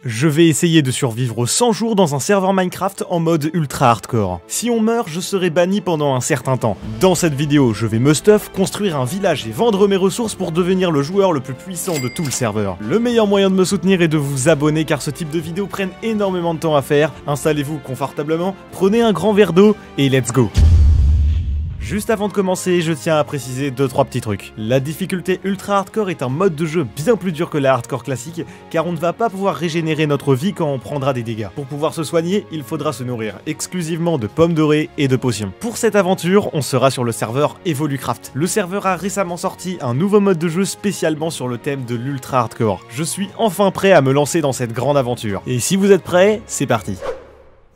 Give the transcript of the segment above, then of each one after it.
Je vais essayer de survivre 100 jours dans un serveur Minecraft en mode ultra hardcore. Si on meurt, je serai banni pendant un certain temps. Dans cette vidéo, je vais me stuff, construire un village et vendre mes ressources pour devenir le joueur le plus puissant de tout le serveur. Le meilleur moyen de me soutenir est de vous abonner car ce type de vidéos prennent énormément de temps à faire. Installez-vous confortablement, prenez un grand verre d'eau et let's go! Juste avant de commencer, je tiens à préciser 2-3 petits trucs. La difficulté ultra hardcore est un mode de jeu bien plus dur que la hardcore classique, car on ne va pas pouvoir régénérer notre vie quand on prendra des dégâts. Pour pouvoir se soigner, il faudra se nourrir exclusivement de pommes dorées et de potions. Pour cette aventure, on sera sur le serveur Evolucraft. Le serveur a récemment sorti un nouveau mode de jeu spécialement sur le thème de l'ultra hardcore. Je suis enfin prêt à me lancer dans cette grande aventure. Et si vous êtes prêts, c'est parti.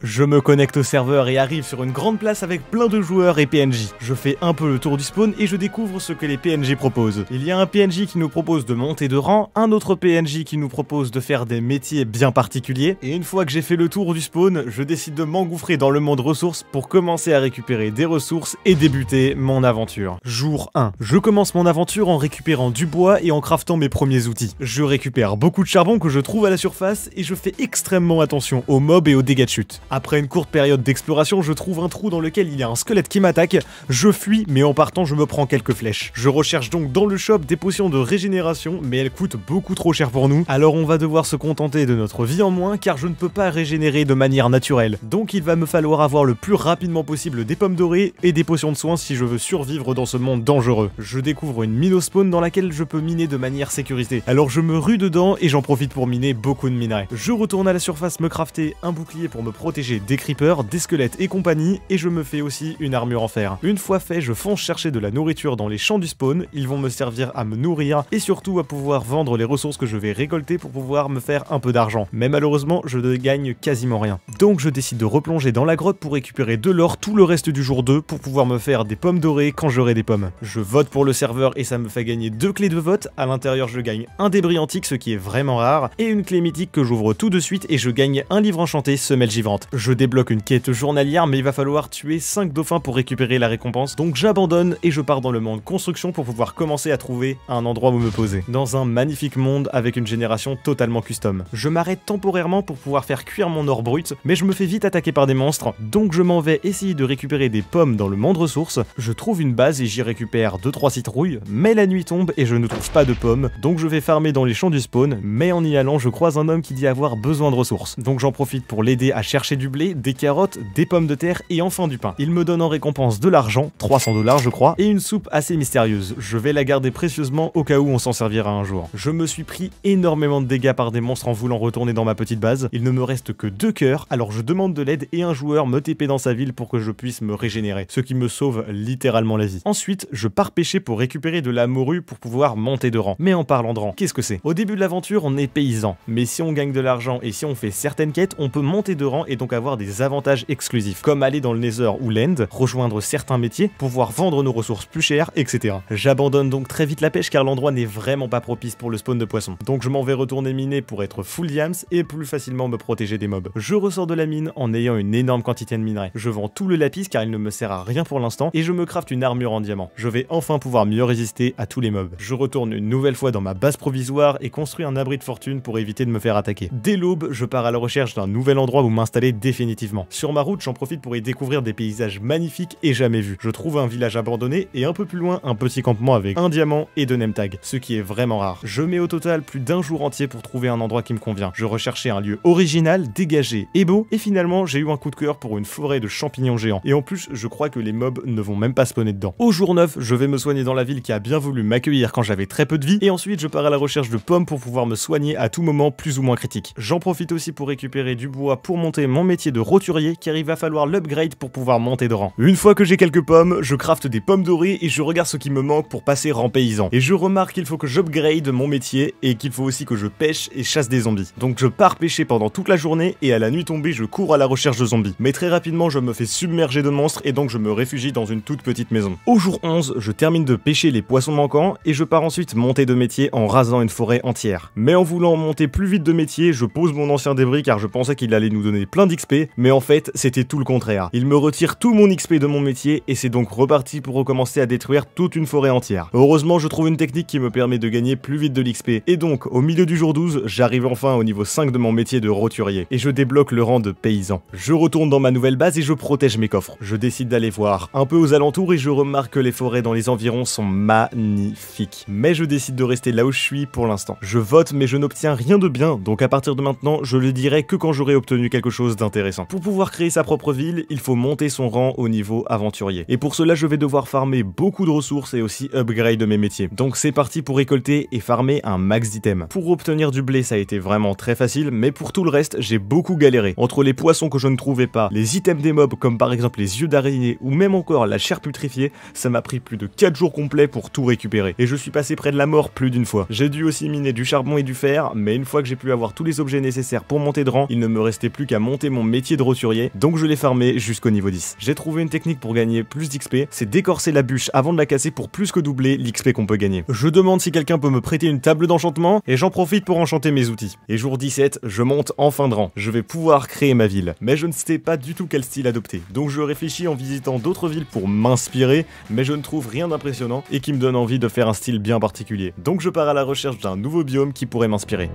Je me connecte au serveur et arrive sur une grande place avec plein de joueurs et PNJ. Je fais un peu le tour du spawn et je découvre ce que les PNJ proposent. Il y a un PNJ qui nous propose de monter de rang, un autre PNJ qui nous propose de faire des métiers bien particuliers, et une fois que j'ai fait le tour du spawn, je décide de m'engouffrer dans le monde ressources pour commencer à récupérer des ressources et débuter mon aventure. Jour 1. Je commence mon aventure en récupérant du bois et en craftant mes premiers outils. Je récupère beaucoup de charbon que je trouve à la surface et je fais extrêmement attention aux mobs et aux dégâts de chute. Après une courte période d'exploration, je trouve un trou dans lequel il y a un squelette qui m'attaque. Je fuis, mais en partant, je me prends quelques flèches. Je recherche donc dans le shop des potions de régénération, mais elles coûtent beaucoup trop cher pour nous. Alors on va devoir se contenter de notre vie en moins, car je ne peux pas régénérer de manière naturelle. Donc il va me falloir avoir le plus rapidement possible des pommes dorées et des potions de soins si je veux survivre dans ce monde dangereux. Je découvre une mine au spawn dans laquelle je peux miner de manière sécurisée. Alors je me rue dedans et j'en profite pour miner beaucoup de minerais. Je retourne à la surface me crafter un bouclier pour me protéger des creepers, des squelettes et compagnie, et je me fais aussi une armure en fer. Une fois fait, je fonce chercher de la nourriture dans les champs du spawn, ils vont me servir à me nourrir et surtout à pouvoir vendre les ressources que je vais récolter pour pouvoir me faire un peu d'argent. Mais malheureusement, je ne gagne quasiment rien. Donc je décide de replonger dans la grotte pour récupérer de l'or tout le reste du jour 2 pour pouvoir me faire des pommes dorées quand j'aurai des pommes. Je vote pour le serveur et ça me fait gagner 2 clés de vote. À l'intérieur, je gagne un débris antique, ce qui est vraiment rare, et une clé mythique que j'ouvre tout de suite et je gagne un livre enchanté, semelle givrante. Je débloque une quête journalière, mais il va falloir tuer 5 dauphins pour récupérer la récompense, donc j'abandonne et je pars dans le monde construction pour pouvoir commencer à trouver un endroit où me poser. Dans un magnifique monde avec une génération totalement custom. Je m'arrête temporairement pour pouvoir faire cuire mon or brut, mais je me fais vite attaquer par des monstres, donc je m'en vais essayer de récupérer des pommes dans le monde ressources. Je trouve une base et j'y récupère 2-3 citrouilles, mais la nuit tombe et je ne trouve pas de pommes, donc je vais farmer dans les champs du spawn, mais en y allant je croise un homme qui dit avoir besoin de ressources. Donc j'en profite pour l'aider à chercher du blé, des carottes, des pommes de terre et enfin du pain. Il me donne en récompense de l'argent, 300 $ je crois, et une soupe assez mystérieuse. Je vais la garder précieusement au cas où on s'en servira un jour. Je me suis pris énormément de dégâts par des monstres en voulant retourner dans ma petite base. Il ne me reste que 2 cœurs, alors je demande de l'aide et un joueur me TP dans sa ville pour que je puisse me régénérer, ce qui me sauve littéralement la vie. Ensuite, je pars pêcher pour récupérer de la morue pour pouvoir monter de rang. Mais en parlant de rang, qu'est-ce que c'est? Au début de l'aventure, on est paysan, mais si on gagne de l'argent et si on fait certaines quêtes, on peut monter de rang et donc avoir des avantages exclusifs, comme aller dans le Nether ou l'End, rejoindre certains métiers, pouvoir vendre nos ressources plus chères, etc. J'abandonne donc très vite la pêche car l'endroit n'est vraiment pas propice pour le spawn de poissons. Donc je m'en vais retourner miner pour être full diams et plus facilement me protéger des mobs. Je ressors de la mine en ayant une énorme quantité de minerais. Je vends tout le lapis car il ne me sert à rien pour l'instant et je me crafte une armure en diamant. Je vais enfin pouvoir mieux résister à tous les mobs. Je retourne une nouvelle fois dans ma base provisoire et construis un abri de fortune pour éviter de me faire attaquer. Dès l'aube, je pars à la recherche d'un nouvel endroit où m'installer définitivement. Sur ma route, j'en profite pour y découvrir des paysages magnifiques et jamais vus. Je trouve un village abandonné et un peu plus loin un petit campement avec un diamant et 2 name tags, ce qui est vraiment rare. Je mets au total plus d'un jour entier pour trouver un endroit qui me convient. Je recherchais un lieu original, dégagé et beau, et finalement j'ai eu un coup de cœur pour une forêt de champignons géants. Et en plus, je crois que les mobs ne vont même pas spawner dedans. Au jour 9, je vais me soigner dans la ville qui a bien voulu m'accueillir quand j'avais très peu de vie, et ensuite je pars à la recherche de pommes pour pouvoir me soigner à tout moment plus ou moins critique. J'en profite aussi pour récupérer du bois pour monter mon métier de roturier, car il va falloir l'upgrade pour pouvoir monter de rang. Une fois que j'ai quelques pommes, je crafte des pommes dorées et je regarde ce qui me manque pour passer rang paysan. Et je remarque qu'il faut que j'upgrade mon métier et qu'il faut aussi que je pêche et chasse des zombies. Donc je pars pêcher pendant toute la journée et à la nuit tombée, je cours à la recherche de zombies. Mais très rapidement, je me fais submerger de monstres et donc je me réfugie dans une toute petite maison. Au jour 11, je termine de pêcher les poissons manquants et je pars ensuite monter de métier en rasant une forêt entière. Mais en voulant monter plus vite de métier, je pose mon ancien débris car je pensais qu'il allait nous donner plein d'XP d'XP, mais en fait c'était tout le contraire. Il me retire tout mon XP de mon métier et c'est donc reparti pour recommencer à détruire toute une forêt entière. Heureusement je trouve une technique qui me permet de gagner plus vite de l'XP, et donc au milieu du jour 12, j'arrive enfin au niveau 5 de mon métier de roturier, et je débloque le rang de paysan. Je retourne dans ma nouvelle base et je protège mes coffres. Je décide d'aller voir un peu aux alentours et je remarque que les forêts dans les environs sont magnifiques. Mais je décide de rester là où je suis pour l'instant. Je vote mais je n'obtiens rien de bien, donc à partir de maintenant, je le dirai que quand j'aurai obtenu quelque chose d'intéressant. Pour pouvoir créer sa propre ville, il faut monter son rang au niveau aventurier. Et pour cela, je vais devoir farmer beaucoup de ressources et aussi upgrade mes métiers. Donc c'est parti pour récolter et farmer un max d'items. Pour obtenir du blé, ça a été vraiment très facile, mais pour tout le reste, j'ai beaucoup galéré. Entre les poissons que je ne trouvais pas, les items des mobs comme par exemple les yeux d'araignée ou même encore la chair putrifiée, ça m'a pris plus de 4 jours complets pour tout récupérer. Et je suis passé près de la mort plus d'une fois. J'ai dû aussi miner du charbon et du fer, mais une fois que j'ai pu avoir tous les objets nécessaires pour monter de rang, il ne me restait plus qu'à monter mon métier de roturier, donc je l'ai farmé jusqu'au niveau 10. J'ai trouvé une technique pour gagner plus d'XP, c'est d'écorcer la bûche avant de la casser pour plus que doubler l'XP qu'on peut gagner. Je demande si quelqu'un peut me prêter une table d'enchantement, et j'en profite pour enchanter mes outils. Et jour 17, je monte en fin de rang. Je vais pouvoir créer ma ville, mais je ne sais pas du tout quel style adopter. Donc je réfléchis en visitant d'autres villes pour m'inspirer, mais je ne trouve rien d'impressionnant et qui me donne envie de faire un style bien particulier. Donc je pars à la recherche d'un nouveau biome qui pourrait m'inspirer.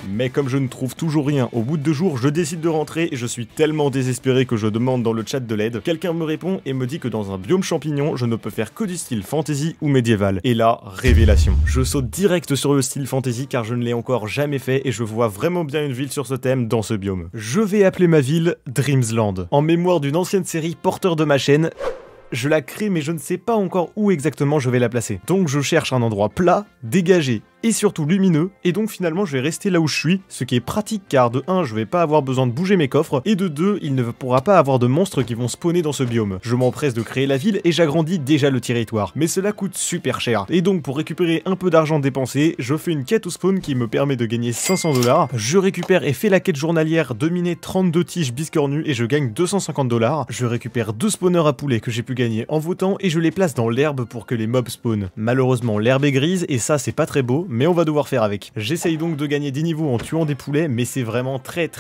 Mais comme je ne trouve toujours rien au bout de 2 jours, je décide de rentrer et je suis tellement désespéré que je demande dans le chat de l'aide. Quelqu'un me répond et me dit que dans un biome champignon, je ne peux faire que du style fantasy ou médiéval. Et là, révélation. Je saute direct sur le style fantasy car je ne l'ai encore jamais fait et je vois vraiment bien une ville sur ce thème dans ce biome. Je vais appeler ma ville Dreamsland. En mémoire d'une ancienne série porteur de ma chaîne, je la crée mais je ne sais pas encore où exactement je vais la placer. Donc je cherche un endroit plat, dégagé et surtout lumineux, et donc finalement je vais rester là où je suis, ce qui est pratique car de 1 je vais pas avoir besoin de bouger mes coffres, et de 2 il ne pourra pas avoir de monstres qui vont spawner dans ce biome. Je m'empresse de créer la ville et j'agrandis déjà le territoire, mais cela coûte super cher, et donc pour récupérer un peu d'argent dépensé, je fais une quête au spawn qui me permet de gagner 500 $, je récupère et fais la quête journalière de miner 32 tiges biscornues et je gagne 250 $, je récupère 2 spawners à poulet que j'ai pu gagner en votant et je les place dans l'herbe pour que les mobs spawnent. Malheureusement l'herbe est grise et ça c'est pas très beau, mais on va devoir faire avec. J'essaye donc de gagner 10 niveaux en tuant des poulets, mais c'est vraiment très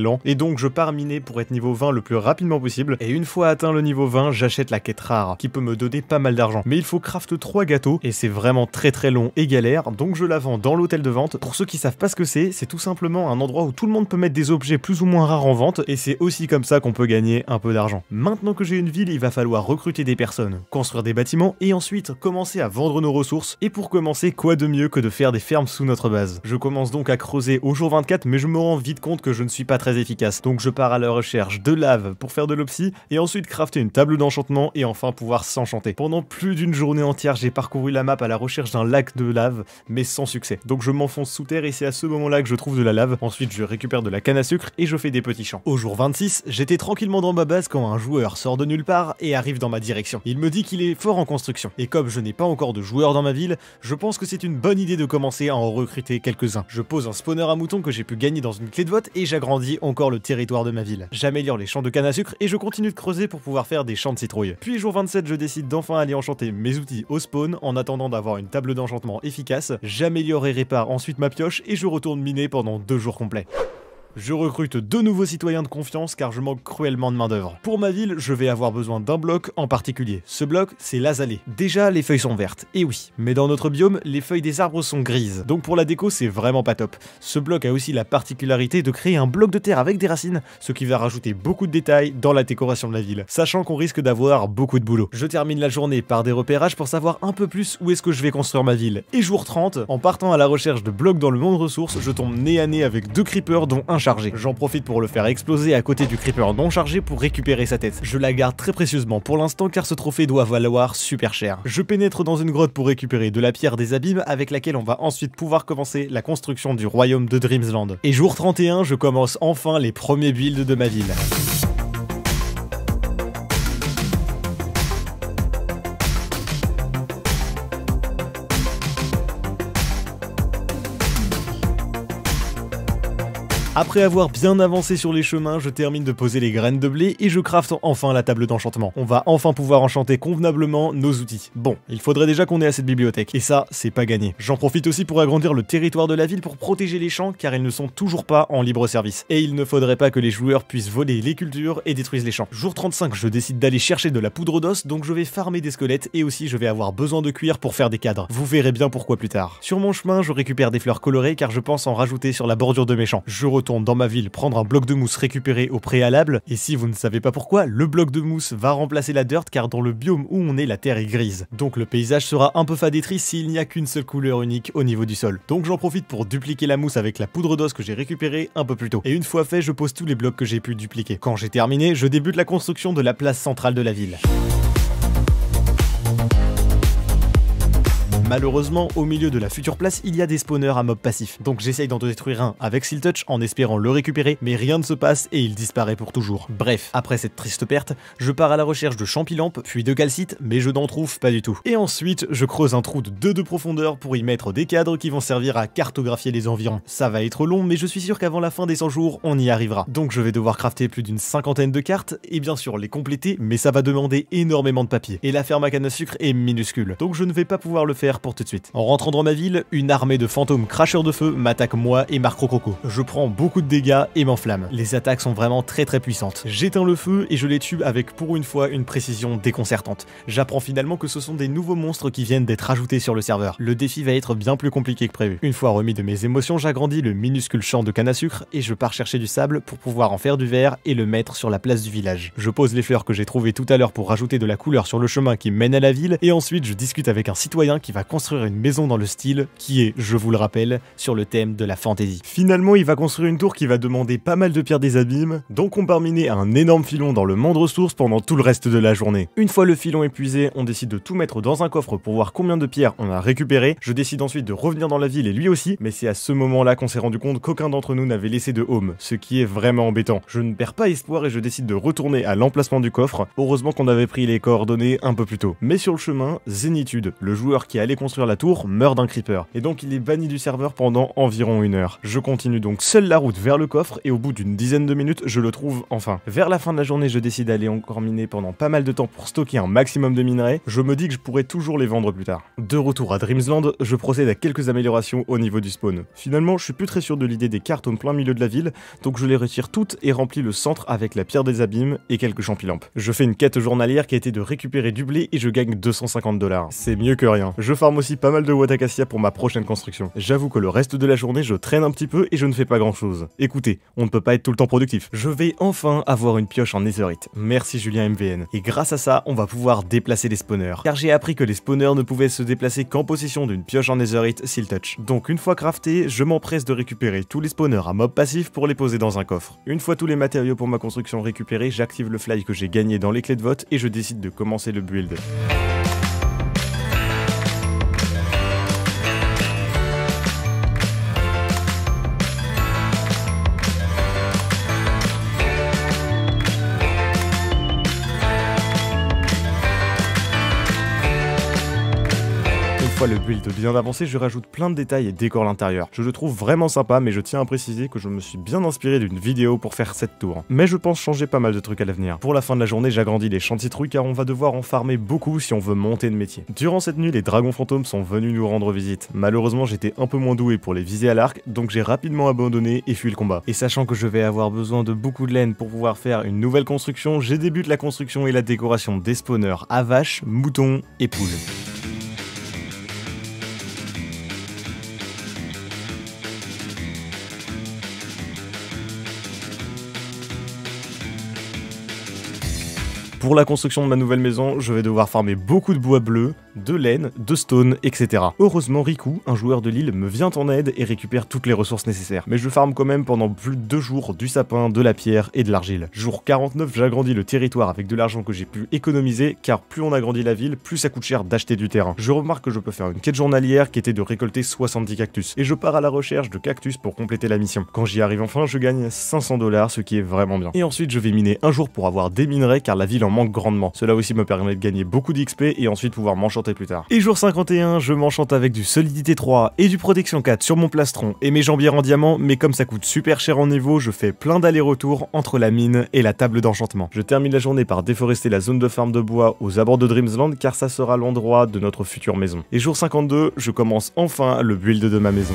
lent, et donc je pars miner pour être niveau 20 le plus rapidement possible, et une fois atteint le niveau 20, j'achète la quête rare, qui peut me donner pas mal d'argent. Mais il faut craft 3 gâteaux, et c'est vraiment très long et galère, donc je la vends dans l'hôtel de vente. Pour ceux qui savent pas ce que c'est tout simplement un endroit où tout le monde peut mettre des objets plus ou moins rares en vente, et c'est aussi comme ça qu'on peut gagner un peu d'argent. Maintenant que j'ai une ville, il va falloir recruter des personnes, construire des bâtiments, et ensuite commencer à vendre nos ressources, et pour commencer, quoi de mieux que de faire des fermes sous notre base. Je commence donc à creuser au jour 24, mais je me rends vite compte que je ne suis pas très efficace, donc je pars à la recherche de lave pour faire de l'opsie, et ensuite crafter une table d'enchantement et enfin pouvoir s'enchanter. Pendant plus d'une journée entière, j'ai parcouru la map à la recherche d'un lac de lave, mais sans succès. Donc je m'enfonce sous terre et c'est à ce moment-là que je trouve de la lave. Ensuite je récupère de la canne à sucre et je fais des petits champs. Au jour 26, j'étais tranquillement dans ma base quand un joueur sort de nulle part et arrive dans ma direction. Il me dit qu'il est fort en construction, et comme je n'ai pas encore de joueurs dans ma ville, je pense que c'est une bonne idée de commencer à en recruter quelques-uns. Je pose un spawner à moutons que j'ai pu gagner dans une clé de vote et j'agrandis encore le territoire de ma ville. J'améliore les champs de canne à sucre et je continue de creuser pour pouvoir faire des champs de citrouille. Puis jour 27, je décide d'enfin aller enchanter mes outils au spawn en attendant d'avoir une table d'enchantement efficace. J'améliore et répare ensuite ma pioche et je retourne miner pendant 2 jours complets. Je recrute 2 nouveaux citoyens de confiance car je manque cruellement de main d'œuvre. Pour ma ville, je vais avoir besoin d'un bloc en particulier. Ce bloc, c'est l'azalée. Déjà, les feuilles sont vertes, et oui, mais dans notre biome, les feuilles des arbres sont grises. Donc pour la déco, c'est vraiment pas top. Ce bloc a aussi la particularité de créer un bloc de terre avec des racines, ce qui va rajouter beaucoup de détails dans la décoration de la ville, sachant qu'on risque d'avoir beaucoup de boulot. Je termine la journée par des repérages pour savoir un peu plus où est-ce que je vais construire ma ville. Et jour 30, en partant à la recherche de blocs dans le monde ressources, je tombe nez à nez avec 2 creepers dont un chargé. J'en profite pour le faire exploser à côté du creeper non chargé pour récupérer sa tête. Je la garde très précieusement pour l'instant car ce trophée doit valoir super cher. Je pénètre dans une grotte pour récupérer de la pierre des abîmes avec laquelle on va ensuite pouvoir commencer la construction du royaume de Dreamsland. Et jour 31, je commence enfin les premiers builds de ma ville. Après avoir bien avancé sur les chemins, je termine de poser les graines de blé et je crafte enfin la table d'enchantement. On va enfin pouvoir enchanter convenablement nos outils. Bon, il faudrait déjà qu'on ait assez de bibliothèque, et ça, c'est pas gagné. J'en profite aussi pour agrandir le territoire de la ville pour protéger les champs car ils ne sont toujours pas en libre service. Et il ne faudrait pas que les joueurs puissent voler les cultures et détruisent les champs. Jour 35, je décide d'aller chercher de la poudre d'os, donc je vais farmer des squelettes et aussi je vais avoir besoin de cuir pour faire des cadres. Vous verrez bien pourquoi plus tard. Sur mon chemin, je récupère des fleurs colorées car je pense en rajouter sur la bordure de mes champs. Je retourne dans ma ville prendre un bloc de mousse récupéré au préalable, et si vous ne savez pas pourquoi, le bloc de mousse va remplacer la dirt car dans le biome où on est, la terre est grise. Donc le paysage sera un peu fadétri s'il n'y a qu'une seule couleur unique au niveau du sol. Donc j'en profite pour dupliquer la mousse avec la poudre d'os que j'ai récupérée un peu plus tôt. Et une fois fait, je pose tous les blocs que j'ai pu dupliquer. Quand j'ai terminé, je débute la construction de la place centrale de la ville. Malheureusement, au milieu de la future place, il y a des spawners à mobs passifs. Donc j'essaye d'en détruire un avec Seal Touch en espérant le récupérer, mais rien ne se passe et il disparaît pour toujours. Bref, après cette triste perte, je pars à la recherche de champilampes, puis de calcite, mais je n'en trouve pas du tout. Et ensuite, je creuse un trou de 2 de profondeur pour y mettre des cadres qui vont servir à cartographier les environs. Ça va être long, mais je suis sûr qu'avant la fin des 100 jours, on y arrivera. Donc je vais devoir crafter plus d'une cinquantaine de cartes, et bien sûr les compléter, mais ça va demander énormément de papier. Et la ferme à canne à sucre est minuscule, donc je ne vais pas pouvoir le faire pour tout de suite. En rentrant dans ma ville, une armée de fantômes cracheurs de feu m'attaque moi et Marc Rococo. Je prends beaucoup de dégâts et m'enflamme. Les attaques sont vraiment très puissantes. J'éteins le feu et je les tue avec pour une fois une précision déconcertante. J'apprends finalement que ce sont des nouveaux monstres qui viennent d'être ajoutés sur le serveur. Le défi va être bien plus compliqué que prévu. Une fois remis de mes émotions, j'agrandis le minuscule champ de canne à sucre et je pars chercher du sable pour pouvoir en faire du verre et le mettre sur la place du village. Je pose les fleurs que j'ai trouvées tout à l'heure pour rajouter de la couleur sur le chemin qui mène à la ville et ensuite je discute avec un citoyen qui va construire une maison dans le style qui est, je vous le rappelle, sur le thème de la fantasy. Finalement, il va construire une tour qui va demander pas mal de pierres des abîmes, donc on part miner un énorme filon dans le monde ressources pendant tout le reste de la journée. Une fois le filon épuisé, on décide de tout mettre dans un coffre pour voir combien de pierres on a récupéré. Je décide ensuite de revenir dans la ville et lui aussi, mais c'est à ce moment-là qu'on s'est rendu compte qu'aucun d'entre nous n'avait laissé de home, ce qui est vraiment embêtant. Je ne perds pas espoir et je décide de retourner à l'emplacement du coffre. Heureusement qu'on avait pris les coordonnées un peu plus tôt. Mais sur le chemin, Zénitude, le joueur qui allait construire la tour, meurt d'un creeper, et donc il est banni du serveur pendant environ 1 heure. Je continue donc seul la route vers le coffre et au bout d'une dizaine de minutes, je le trouve enfin. Vers la fin de la journée, je décide d'aller encore miner pendant pas mal de temps pour stocker un maximum de minerais. Je me dis que je pourrais toujours les vendre plus tard. De retour à Dreamsland, je procède à quelques améliorations au niveau du spawn. Finalement, je suis plus très sûr de l'idée des cartes au plein milieu de la ville, donc je les retire toutes et remplis le centre avec la pierre des abîmes et quelques champilampes. Je fais une quête journalière qui a été de récupérer du blé et je gagne 250 $. C'est mieux que rien. Je farme aussi pas mal de Watacacia pour ma prochaine construction. J'avoue que le reste de la journée, je traîne un petit peu et je ne fais pas grand chose. Écoutez, on ne peut pas être tout le temps productif. Je vais enfin avoir une pioche en netherite. Merci Julien MVN. Et grâce à ça, on va pouvoir déplacer les spawners. Car j'ai appris que les spawners ne pouvaient se déplacer qu'en possession d'une pioche en netherite Seal Touch. Donc une fois crafté, je m'empresse de récupérer tous les spawners à mob passif pour les poser dans un coffre. Une fois tous les matériaux pour ma construction récupérés, j'active le fly que j'ai gagné dans les clés de vote et je décide de commencer le build. Le build bien avancé, je rajoute plein de détails et décors à l'intérieur. Je le trouve vraiment sympa, mais je tiens à préciser que je me suis bien inspiré d'une vidéo pour faire cette tour. Mais je pense changer pas mal de trucs à l'avenir. Pour la fin de la journée, j'agrandis les champs de citrouilles car on va devoir en farmer beaucoup si on veut monter de métier. Durant cette nuit, les dragons fantômes sont venus nous rendre visite. Malheureusement, j'étais un peu moins doué pour les viser à l'arc, donc j'ai rapidement abandonné et fui le combat. Et sachant que je vais avoir besoin de beaucoup de laine pour pouvoir faire une nouvelle construction, j'ai débuté la construction et la décoration des spawners à vaches, moutons et poules. Pour la construction de ma nouvelle maison, je vais devoir farmer beaucoup de bois bleu, de laine, de stone, etc. Heureusement, Riku, un joueur de l'île, me vient en aide et récupère toutes les ressources nécessaires. Mais je farme quand même pendant plus de 2 jours du sapin, de la pierre et de l'argile. Jour 49, j'agrandis le territoire avec de l'argent que j'ai pu économiser, car plus on agrandit la ville, plus ça coûte cher d'acheter du terrain. Je remarque que je peux faire une quête journalière qui était de récolter 70 cactus, et je pars à la recherche de cactus pour compléter la mission. Quand j'y arrive enfin, je gagne 500 $, ce qui est vraiment bien. Et ensuite, je vais miner un jour pour avoir des minerais, car la ville en manque grandement. Cela aussi me permet de gagner beaucoup d'XP et ensuite pouvoir m'enchanter plus tard. Et jour 51, je m'enchante avec du Solidité 3 et du Protection 4 sur mon plastron et mes jambières en diamant, mais comme ça coûte super cher en niveau, je fais plein d'allers-retours entre la mine et la table d'enchantement. Je termine la journée par déforester la zone de farm de bois aux abords de Dreamsland car ça sera l'endroit de notre future maison. Et jour 52, je commence enfin le build de ma maison.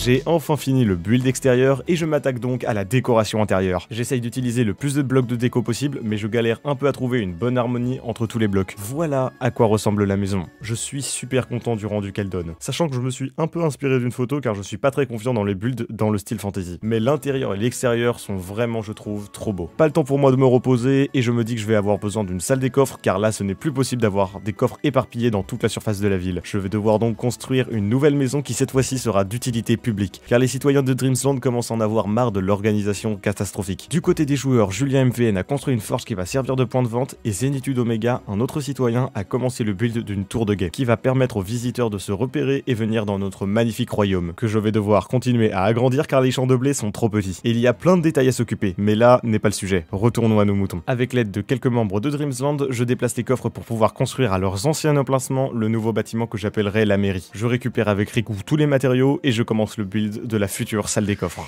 J'ai enfin fini le build extérieur et je m'attaque donc à la décoration intérieure. J'essaye d'utiliser le plus de blocs de déco possible, mais je galère un peu à trouver une bonne harmonie entre tous les blocs. Voilà à quoi ressemble la maison. Je suis super content du rendu qu'elle donne. Sachant que je me suis un peu inspiré d'une photo car je suis pas très confiant dans les builds dans le style fantasy. Mais l'intérieur et l'extérieur sont vraiment, je trouve, trop beaux. Pas le temps pour moi de me reposer et je me dis que je vais avoir besoin d'une salle des coffres car là ce n'est plus possible d'avoir des coffres éparpillés dans toute la surface de la ville. Je vais devoir donc construire une nouvelle maison qui cette fois-ci sera d'utilité publique. Car les citoyens de Dreamsland commencent à en avoir marre de l'organisation catastrophique. Du côté des joueurs, Julien MVN a construit une forge qui va servir de point de vente et Zenitude Omega, un autre citoyen, a commencé le build d'une tour de guet qui va permettre aux visiteurs de se repérer et venir dans notre magnifique royaume, que je vais devoir continuer à agrandir car les champs de blé sont trop petits. Et il y a plein de détails à s'occuper, mais là n'est pas le sujet. Retournons à nos moutons. Avec l'aide de quelques membres de Dreamsland, je déplace les coffres pour pouvoir construire à leurs anciens emplacements le nouveau bâtiment que j'appellerai la mairie. Je récupère avec Riku tous les matériaux et je commence le build de la future salle des coffres.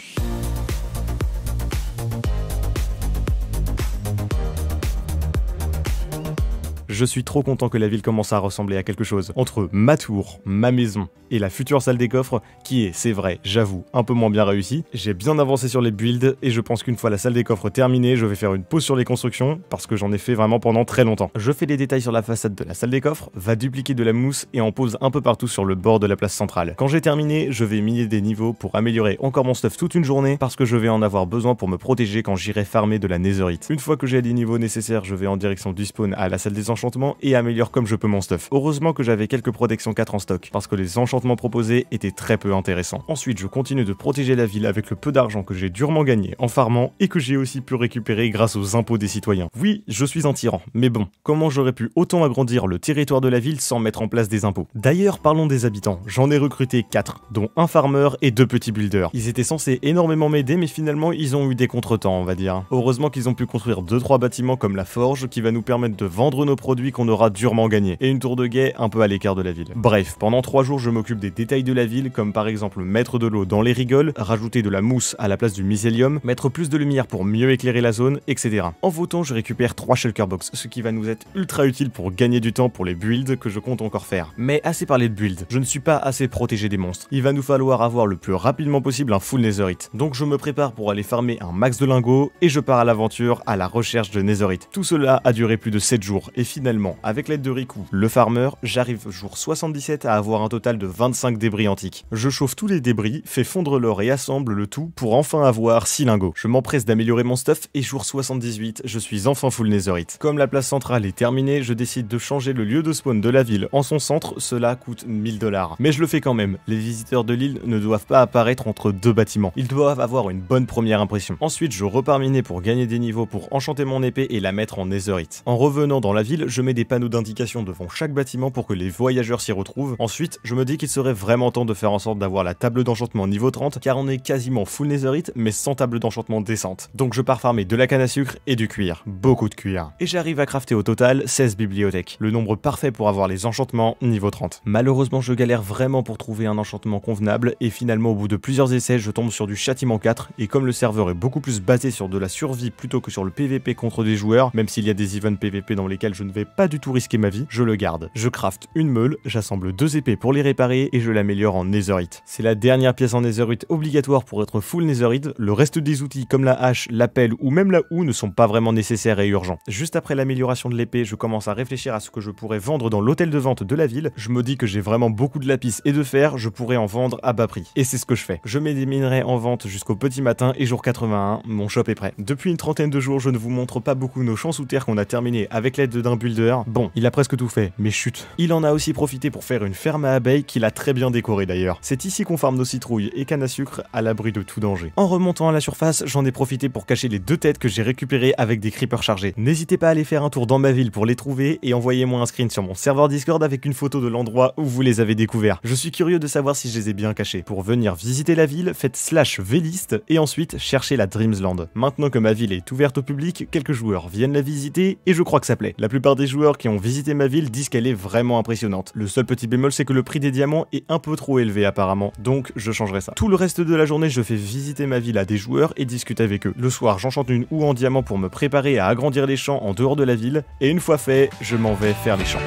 Je suis trop content que la ville commence à ressembler à quelque chose. Entre ma tour, ma maison et la future salle des coffres, qui est, c'est vrai, j'avoue, un peu moins bien réussie. J'ai bien avancé sur les builds et je pense qu'une fois la salle des coffres terminée, je vais faire une pause sur les constructions parce que j'en ai fait vraiment pendant très longtemps. Je fais les détails sur la façade de la salle des coffres, va dupliquer de la mousse et en pose un peu partout sur le bord de la place centrale. Quand j'ai terminé, je vais miner des niveaux pour améliorer encore mon stuff toute une journée parce que je vais en avoir besoin pour me protéger quand j'irai farmer de la netherite. Une fois que j'ai les niveaux nécessaires, je vais en direction du spawn à la salle des enchantements et améliore comme je peux mon stuff. Heureusement que j'avais quelques protections 4 en stock, parce que les enchantements proposés étaient très peu intéressants. Ensuite, je continue de protéger la ville avec le peu d'argent que j'ai durement gagné en farmant et que j'ai aussi pu récupérer grâce aux impôts des citoyens. Oui, je suis un tyran, mais bon, comment j'aurais pu autant agrandir le territoire de la ville sans mettre en place des impôts? D'ailleurs, parlons des habitants. J'en ai recruté 4, dont un farmer et 2 petits builders. Ils étaient censés énormément m'aider, mais finalement, ils ont eu des contretemps, on va dire. Heureusement qu'ils ont pu construire 2-3 bâtiments comme la forge qui va nous permettre de vendre nos produits qu'on aura durement gagné, et une tour de guet un peu à l'écart de la ville. Bref, pendant 3 jours je m'occupe des détails de la ville, comme par exemple mettre de l'eau dans les rigoles, rajouter de la mousse à la place du mycélium, mettre plus de lumière pour mieux éclairer la zone, etc. En votant, je récupère 3 shulker box, ce qui va nous être ultra utile pour gagner du temps pour les builds que je compte encore faire. Mais assez parlé de build, je ne suis pas assez protégé des monstres. Il va nous falloir avoir le plus rapidement possible un full netherite. Donc je me prépare pour aller farmer un max de lingots, et je pars à l'aventure à la recherche de netherite. Tout cela a duré plus de 7 jours, et finalement, avec l'aide de Riku, le farmer, j'arrive jour 77 à avoir un total de 25 débris antiques. Je chauffe tous les débris, fais fondre l'or et assemble le tout pour enfin avoir 6 lingots. Je m'empresse d'améliorer mon stuff et jour 78, je suis enfin full netherite. Comme la place centrale est terminée, je décide de changer le lieu de spawn de la ville en son centre, cela coûte 1000 $. Mais je le fais quand même, les visiteurs de l'île ne doivent pas apparaître entre 2 bâtiments. Ils doivent avoir une bonne première impression. Ensuite, je repars miner pour gagner des niveaux pour enchanter mon épée et la mettre en netherite. En revenant dans la ville, je mets des panneaux d'indication devant chaque bâtiment pour que les voyageurs s'y retrouvent. Ensuite, je me dis qu'il serait vraiment temps de faire en sorte d'avoir la table d'enchantement niveau 30 car on est quasiment full netherite mais sans table d'enchantement décente. Donc je pars farmer de la canne à sucre et du cuir. Beaucoup de cuir. Et j'arrive à crafter au total 16 bibliothèques. Le nombre parfait pour avoir les enchantements niveau 30. Malheureusement, je galère vraiment pour trouver un enchantement convenable et finalement au bout de plusieurs essais, je tombe sur du châtiment 4 et comme le serveur est beaucoup plus basé sur de la survie plutôt que sur le PVP contre des joueurs, même s'il y a des events PVP dans lesquels je ne vais pas du tout risquer ma vie, je le garde. Je craft une meule, j'assemble 2 épées pour les réparer et je l'améliore en netherite. C'est la dernière pièce en netherite obligatoire pour être full netherite. Le reste des outils comme la hache, la pelle ou même la houe ne sont pas vraiment nécessaires et urgents. Juste après l'amélioration de l'épée, je commence à réfléchir à ce que je pourrais vendre dans l'hôtel de vente de la ville. Je me dis que j'ai vraiment beaucoup de lapis et de fer, je pourrais en vendre à bas prix. Et c'est ce que je fais. Je mets des minerais en vente jusqu'au petit matin et jour 81, mon shop est prêt. Depuis une trentaine de jours, je ne vous montre pas beaucoup nos champs sous terre qu'on a terminé avec l'aide d'un build builder. Bon, il a presque tout fait, mais chut. Il en a aussi profité pour faire une ferme à abeilles qu'il a très bien décorée d'ailleurs. C'est ici qu'on farme nos citrouilles et canne à sucre à l'abri de tout danger. En remontant à la surface, j'en ai profité pour cacher les 2 têtes que j'ai récupérées avec des creepers chargés. N'hésitez pas à aller faire un tour dans ma ville pour les trouver et envoyez-moi un screen sur mon serveur Discord avec une photo de l'endroit où vous les avez découverts. Je suis curieux de savoir si je les ai bien cachés. Pour venir visiter la ville, faites /vlist et ensuite cherchez la Dreamsland. Maintenant que ma ville est ouverte au public, quelques joueurs viennent la visiter et je crois que ça plaît. La plupart des joueurs qui ont visité ma ville disent qu'elle est vraiment impressionnante. Le seul petit bémol, c'est que le prix des diamants est un peu trop élevé apparemment, donc je changerai ça. Tout le reste de la journée, je fais visiter ma ville à des joueurs et discute avec eux. Le soir, j'enchante une houe en diamant pour me préparer à agrandir les champs en dehors de la ville, et une fois fait, je m'en vais faire les champs.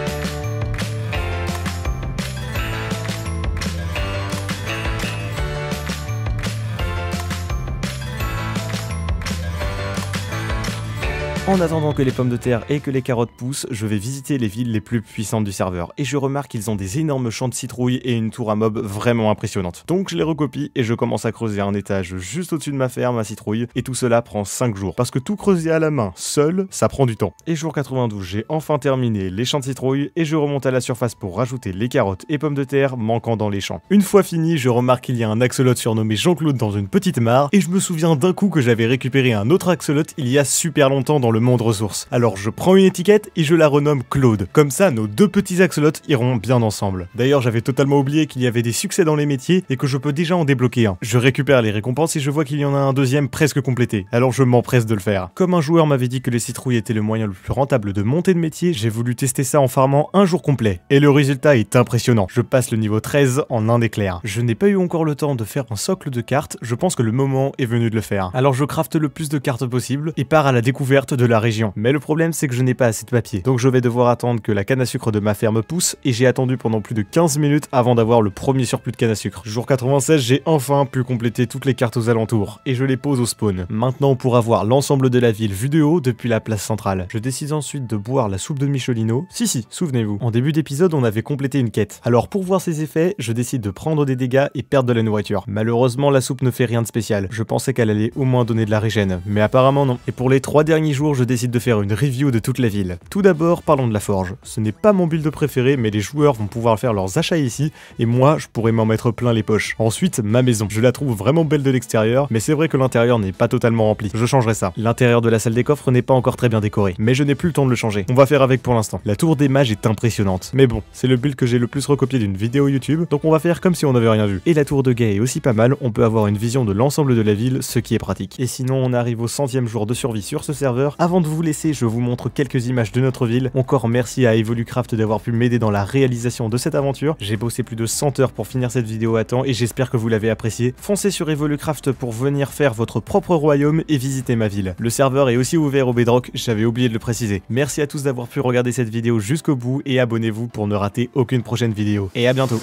En attendant que les pommes de terre et que les carottes poussent, je vais visiter les villes les plus puissantes du serveur, et je remarque qu'ils ont des énormes champs de citrouilles et une tour à mobs vraiment impressionnante. Donc je les recopie et je commence à creuser un étage juste au-dessus de ma ferme à citrouilles, et tout cela prend 5 jours, parce que tout creuser à la main, seul, ça prend du temps. Et jour 92, j'ai enfin terminé les champs de citrouilles, et je remonte à la surface pour rajouter les carottes et pommes de terre manquant dans les champs. Une fois fini, je remarque qu'il y a un axolote surnommé Jean-Claude dans une petite mare, et je me souviens d'un coup que j'avais récupéré un autre axolote il y a super longtemps dans le monde ressources. Alors je prends une étiquette et je la renomme Claude. Comme ça, nos 2 petits axolotes iront bien ensemble. D'ailleurs, j'avais totalement oublié qu'il y avait des succès dans les métiers et que je peux déjà en débloquer un. Je récupère les récompenses et je vois qu'il y en a un deuxième presque complété. Alors je m'empresse de le faire. Comme un joueur m'avait dit que les citrouilles étaient le moyen le plus rentable de monter de métier, j'ai voulu tester ça en farmant un jour complet. Et le résultat est impressionnant. Je passe le niveau 13 en un éclair. Je n'ai pas eu encore le temps de faire un socle de cartes, je pense que le moment est venu de le faire. Alors je crafte le plus de cartes possible et pars à la découverte de la région. Mais le problème, c'est que je n'ai pas assez de papier, donc je vais devoir attendre que la canne à sucre de ma ferme pousse, et j'ai attendu pendant plus de 15 minutes avant d'avoir le premier surplus de canne à sucre. Jour 96, j'ai enfin pu compléter toutes les cartes aux alentours, et je les pose au spawn. Maintenant, on pourra voir l'ensemble de la ville vue de haut depuis la place centrale. Je décide ensuite de boire la soupe de Michelino. Si, souvenez-vous, en début d'épisode, on avait complété une quête. Alors pour voir ses effets, je décide de prendre des dégâts et perdre de la nourriture. Malheureusement, la soupe ne fait rien de spécial. Je pensais qu'elle allait au moins donner de la régène, mais apparemment non. Et pour les 3 derniers jours, je décide de faire une review de toute la ville. Tout d'abord, parlons de la forge. Ce n'est pas mon build préféré, mais les joueurs vont pouvoir faire leurs achats ici, et moi, je pourrais m'en mettre plein les poches. Ensuite, ma maison. Je la trouve vraiment belle de l'extérieur, mais c'est vrai que l'intérieur n'est pas totalement rempli. Je changerai ça. L'intérieur de la salle des coffres n'est pas encore très bien décoré, mais je n'ai plus le temps de le changer. On va faire avec pour l'instant. La tour des mages est impressionnante, mais bon, c'est le build que j'ai le plus recopié d'une vidéo YouTube, donc on va faire comme si on n'avait rien vu. Et la tour de guet est aussi pas mal, on peut avoir une vision de l'ensemble de la ville, ce qui est pratique. Et sinon, on arrive au 100e jour de survie sur ce serveur. Avant de vous laisser, je vous montre quelques images de notre ville. Encore merci à Evolucraft d'avoir pu m'aider dans la réalisation de cette aventure. J'ai bossé plus de 100 heures pour finir cette vidéo à temps et j'espère que vous l'avez apprécié. Foncez sur Evolucraft pour venir faire votre propre royaume et visiter ma ville. Le serveur est aussi ouvert au Bedrock, j'avais oublié de le préciser. Merci à tous d'avoir pu regarder cette vidéo jusqu'au bout et abonnez-vous pour ne rater aucune prochaine vidéo. Et à bientôt.